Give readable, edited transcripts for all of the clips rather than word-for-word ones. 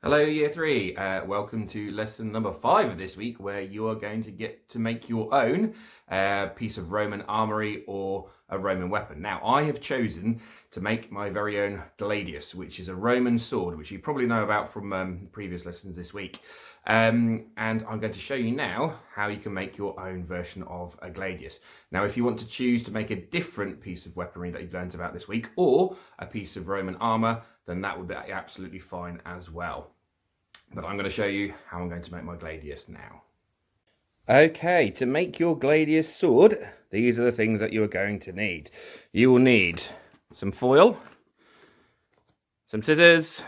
Hello Year 3, welcome to lesson number 5 of this week, where you are going to get to make your own piece of Roman armoury or a Roman weapon. Now I have chosen to make my very own gladius, which is a Roman sword, which you probably know about from previous lessons this week. And I'm going to show you now how you can make your own version of a gladius. Now if you want to choose to make a different piece of weaponry that you've learned about this week, or a piece of Roman armour, then that would be absolutely fine as well. But I'm going to show you how I'm going to make my gladius now. Okay, to make your gladius sword, these are the things that you are going to need. You will need some foil, some scissors,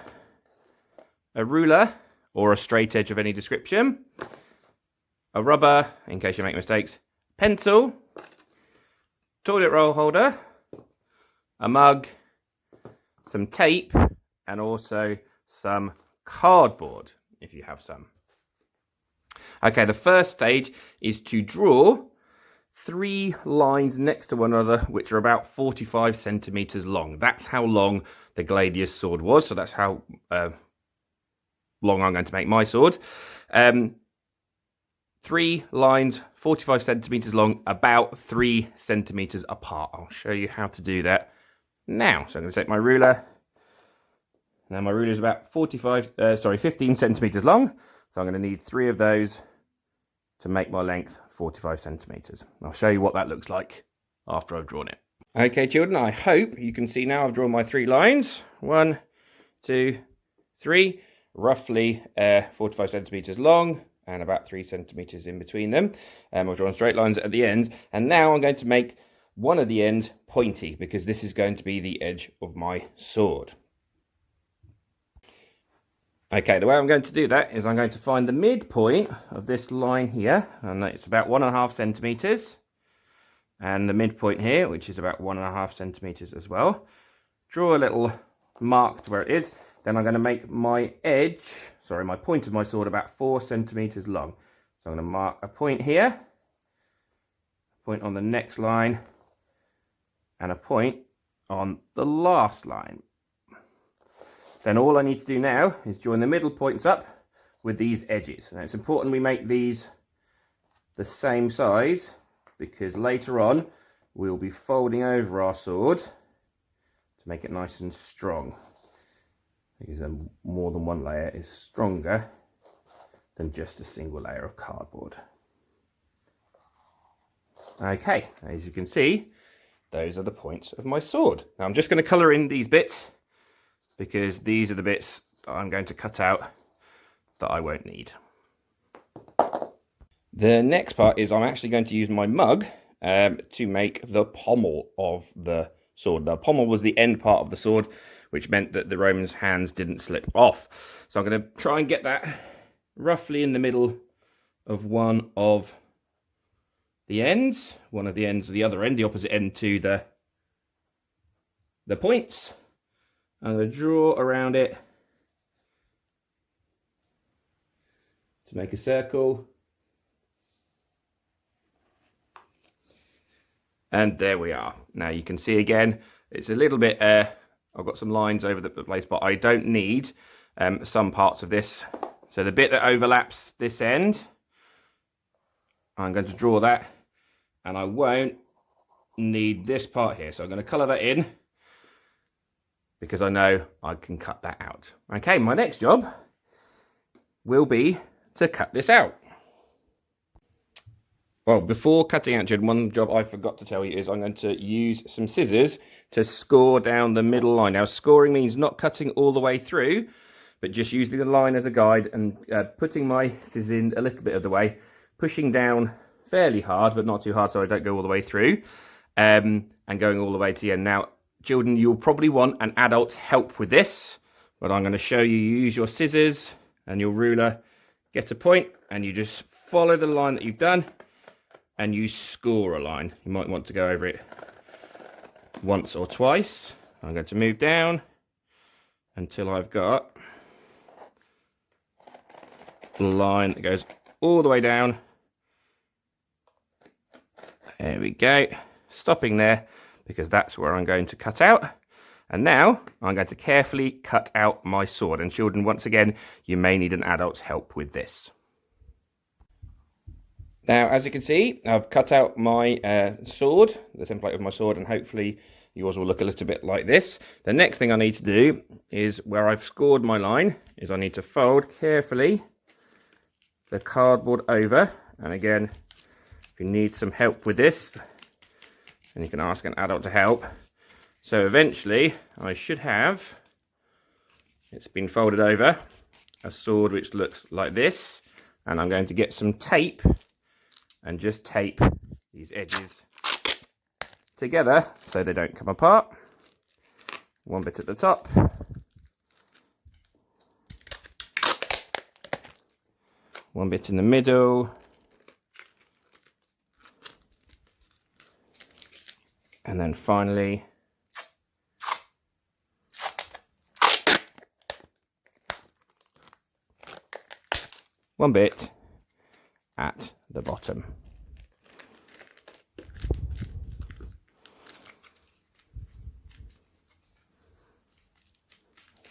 a ruler or a straight edge of any description, a rubber in case you make mistakes, pencil, toilet roll holder, a mug, some tape, and also some cardboard if you have some. Okay, the first stage is to draw 3 lines next to one another which are about 45 centimeters long. That's how long the gladius sword was, so that's how long I'm going to make my sword. 3 lines 45 centimeters long, about 3 centimeters apart. I'll show you how to do that now. So I'm going to take my ruler. Now my ruler is about 15 centimeters long, so I'm going to need 3 of those to make my length 45 centimeters. I'll show you what that looks like after I've drawn it. Okay children, I hope you can see now I've drawn my 3 lines. 1, 2, 3, roughly 45 centimeters long and about 3 centimeters in between them. I've drawn straight lines at the ends, and now I'm going to make one of the ends pointy because this is going to be the edge of my sword. Okay, the way I'm going to do that is I'm going to find the midpoint of this line here, and it's about 1.5 centimeters, and the midpoint here, which is about 1.5 centimeters as well. Draw a little mark to where it is. Then I'm going to make my my point of my sword about 4 centimeters long. So I'm going to mark a point here, a point on the next line, and a point on the last line. Then all I need to do now is join the middle points up with these edges. Now it's important we make these the same size because later on we'll be folding over our sword to make it nice and strong. Because more than one layer is stronger than just a single layer of cardboard. Okay, as you can see, those are the points of my sword. Now I'm just going to colour in these bits, because these are the bits that I'm going to cut out that I won't need. The next part is I'm actually going to use my mug to make the pommel of the sword. The pommel was the end part of the sword, which meant that the Romans' hands didn't slip off. So I'm going to try and get that roughly in the middle of one of the ends of the other end, the opposite end to the points. I'm going to draw around it to make a circle. And there we are. Now you can see again, it's a little bit, I've got some lines over the place, but I don't need some parts of this. So the bit that overlaps this end, I'm going to draw that, and I won't need this part here. So I'm going to colour that in, because I know I can cut that out. Okay, my next job will be to cut this out. Well, before cutting out, one job I forgot to tell you is I'm going to use some scissors to score down the middle line. Now, scoring means not cutting all the way through, but just using the line as a guide and putting my scissors in a little bit of the way, pushing down fairly hard, but not too hard so I don't go all the way through, and going all the way to the end. Now, children, you'll probably want an adult's help with this, but I'm going to show you. You use your scissors and your ruler, get a point, and you just follow the line that you've done, and you score a line. You might want to go over it once or twice. I'm going to move down until I've got a line that goes all the way down. There we go. Stopping there, because that's where I'm going to cut out. And now I'm going to carefully cut out my sword. And children, once again, you may need an adult's help with this. Now, as you can see, I've cut out my sword, the template of my sword, and hopefully yours will look a little bit like this. The next thing I need to do is, where I've scored my line, is I need to fold carefully the cardboard over. And again, if you need some help with this, then you can ask an adult to help. So eventually, I should have, it's been folded over, a sword which looks like this. And I'm going to get some tape and just tape these edges together so they don't come apart. One bit at the top, one bit in the middle, and then finally one bit at the bottom.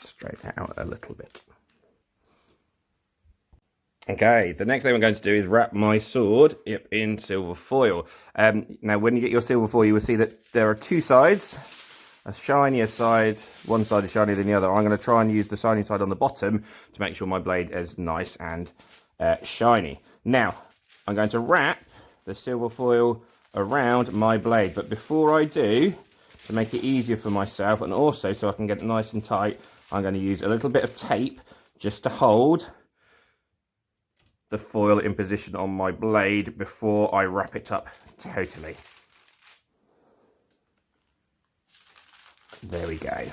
Straight out a little bit. Okay, the next thing I'm going to do is wrap my sword in silver foil. Now, when you get your silver foil, you will see that there are two sides. A shinier side, one side is shinier than the other. I'm going to try and use the shiny side on the bottom to make sure my blade is nice and shiny. Now, I'm going to wrap the silver foil around my blade, but before I do, to make it easier for myself and also so I can get it nice and tight, I'm going to use a little bit of tape just to hold the foil in position on my blade before I wrap it up totally. There we go.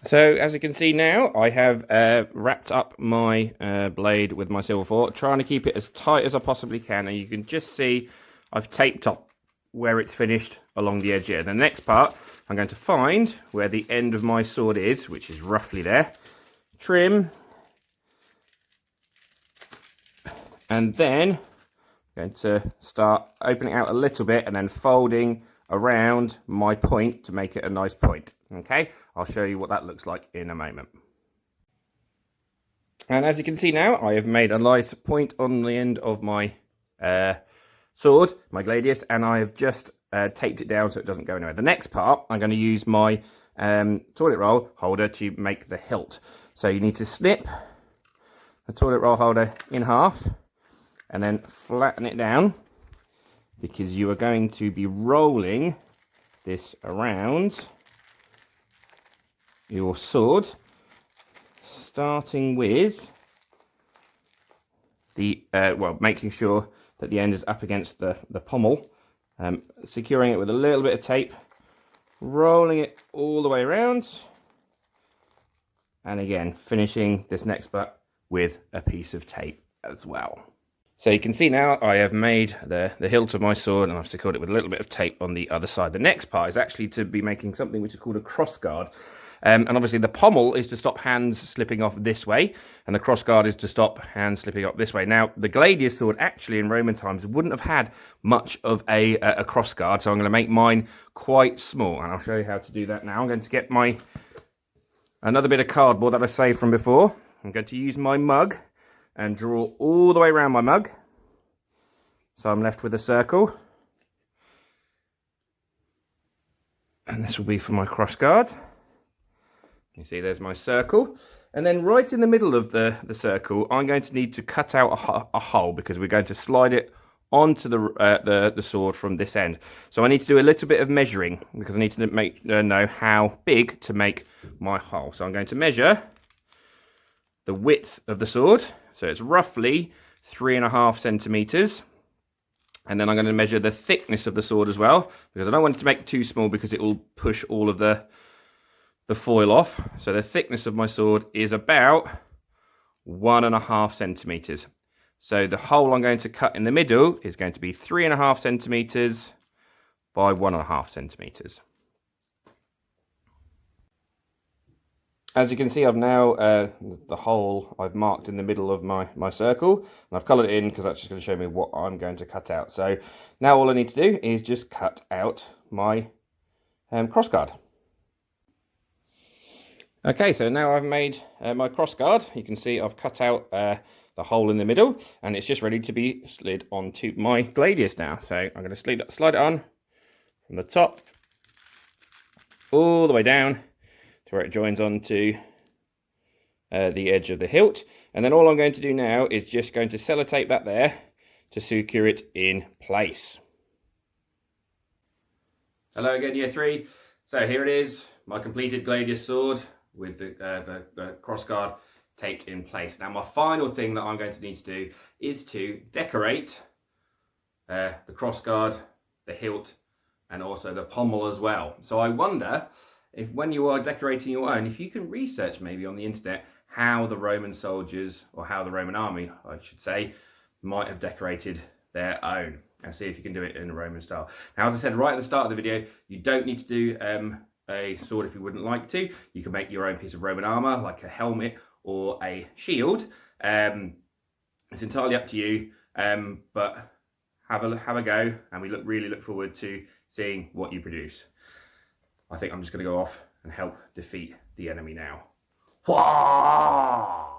So as you can see now, I have wrapped up my blade with my silver foil, trying to keep it as tight as I possibly can, and you can just see I've taped up where it's finished along the edge here. The next part, I'm going to find where the end of my sword is, which is roughly there, trim, and then I'm going to start opening out a little bit and then folding around my point to make it a nice point. Okay, I'll show you what that looks like in a moment. And as you can see now, I have made a nice point on the end of my sword, my gladius, and I have just taped it down so it doesn't go anywhere. The next part, I'm going to use my toilet roll holder to make the hilt. So you need to snip the toilet roll holder in half and then flatten it down, because you are going to be rolling this around your sword, starting with the making sure that the end is up against the pommel, securing it with a little bit of tape, rolling it all the way around, and again finishing this next part with a piece of tape as well. So you can see now I have made the hilt of my sword and I've secured it with a little bit of tape on the other side. The next part is actually to be making something which is called a crossguard. And obviously the pommel is to stop hands slipping off this way, and the crossguard is to stop hands slipping up this way. Now, the gladius sword actually in Roman times wouldn't have had much of a crossguard, so I'm going to make mine quite small, and I'll show you how to do that now. I'm going to get another bit of cardboard that I saved from before. I'm going to use my mug and draw all the way around my mug, so I'm left with a circle. And this will be for my crossguard. You see there's my circle, and then right in the middle of the circle I'm going to need to cut out a hole, because we're going to slide it onto the sword from this end. So I need to do a little bit of measuring, because I need to know how big to make my hole. So I'm going to measure the width of the sword, so it's roughly 3.5 centimeters. And then I'm going to measure the thickness of the sword as well, because I don't want it to make it too small, because it will push all of the foil off. So the thickness of my sword is about 1.5 centimeters. So the hole I'm going to cut in the middle is going to be 3.5 centimeters by 1.5 centimeters. As you can see, I've now the hole I've marked in the middle of my circle, and I've coloured it in because that's just going to show me what I'm going to cut out. So now all I need to do is just cut out my crossguard. Okay, so now I've made my crossguard. You can see I've cut out the hole in the middle, and it's just ready to be slid onto my Gladius now. So I'm going to slide it on from the top all the way down to where it joins onto the edge of the hilt. And then all I'm going to do now is just going to sellotape that there to secure it in place. Hello again, Year 3. So here it is, my completed Gladius sword with the crossguard taped in place. Now my final thing that I'm going to need to do is to decorate the crossguard, the hilt, and also the pommel as well. So I wonder if when you are decorating your own, if you can research maybe on the internet how the Roman soldiers, or how the Roman army, I should say, might have decorated their own, and see if you can do it in a Roman style. Now, as I said right at the start of the video, you don't need to do a sword if you wouldn't like to. You can make your own piece of Roman armor, like a helmet or a shield. It's entirely up to you, but have a go, and we really look forward to seeing what you produce. I think I'm just going to go off and help defeat the enemy now. Wah!